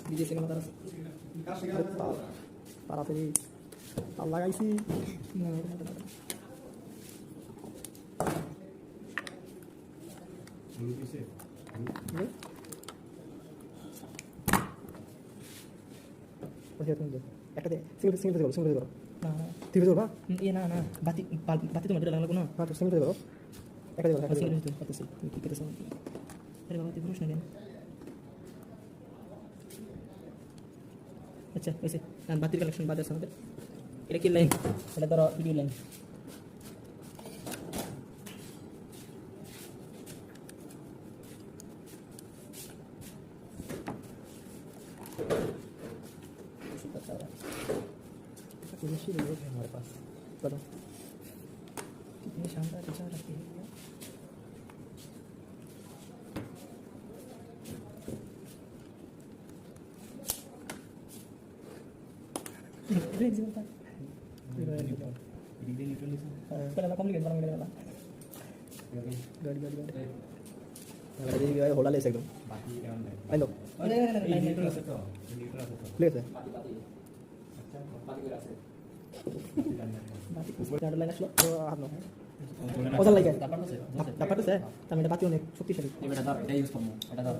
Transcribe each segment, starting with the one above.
BGC কোনো তারা তাড়াতাড়ি আর লাগাইছি একটা সিঙ্গেল করো না ঠিক আছে বাবা ইয়ে না না বাতি বাতি তোমার যেটা লাগলো না হ্যাঁ তো সিঙ্গেল করো একটা করো সিঙ্গেল করতেছি তুমি কি করতেছ আরে বাবা তুই বুঝছ না কেন আচ্ছা ওইসে நான் বাতির কালেকশন বাদ আছে আমাদের এটা কি লাইন এটা ধরো ভিডিও লাইন मशीन है हमारे पास चलो कितनी शानदार डिजाइन रखी है पहले कॉम्प्लिकेट बना मेरे वाला गाड़ी गाड़ी गाड़ी लगा दे ये होला ले सकते बाकी आई नो ले से अच्छा बाकी को रास्ते বাতি জাডা লাগাছলো তো আর না ওটা লাগে দাপাটো সে আমি এটা বাতি অনেক শক্তিশালী এটা ধর এটা ইউজ করব এটা ধর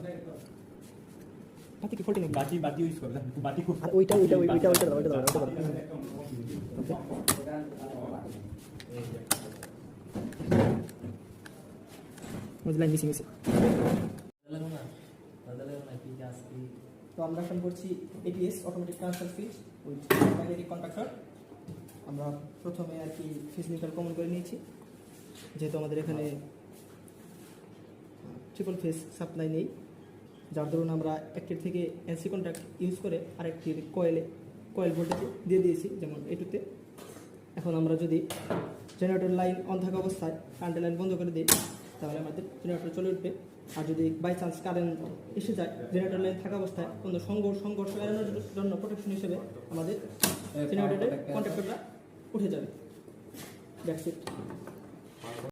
বাতি কি ফল্টিং বাতি ইউজ করব বাতি খুব আর ওইটা মুঝে লাইন মিসিং আছে তো আমরা এখন করছি ATS automatic transfer switch with magnetic contactor আমরা প্রথমে আর কি ফেজ নিউট্রাল কমন করে নিয়েছি যেহেতু আমাদের এখানে ট্রিপল ফেজ সাপ্লাই নেই যার দরুন আমরা একটির থেকে এনসি কন্ট্যাক্ট ইউজ করে আরেকটির কয়েল ভোল্টেজ দিয়ে দিয়েছি যেমন এটুতে এখন আমরা যদি জেনারেটর লাইন অন থাকা অবস্থায় কারেন্টের লাইন বন্ধ করে দিই তাহলে আমাদের জেনারেটর চলে উঠবে আর যদি বাই চান্স কারেন্ট এসে যায় জেনারেটর লাইন থাকা অবস্থায় কোনো সংঘর্ষ এড়ানোর জন্য প্রোটেকশন হিসেবে আমাদের জেনারেটরের কন্ট্যাক্টরটা উঠে যাবে দ্যাটস ইট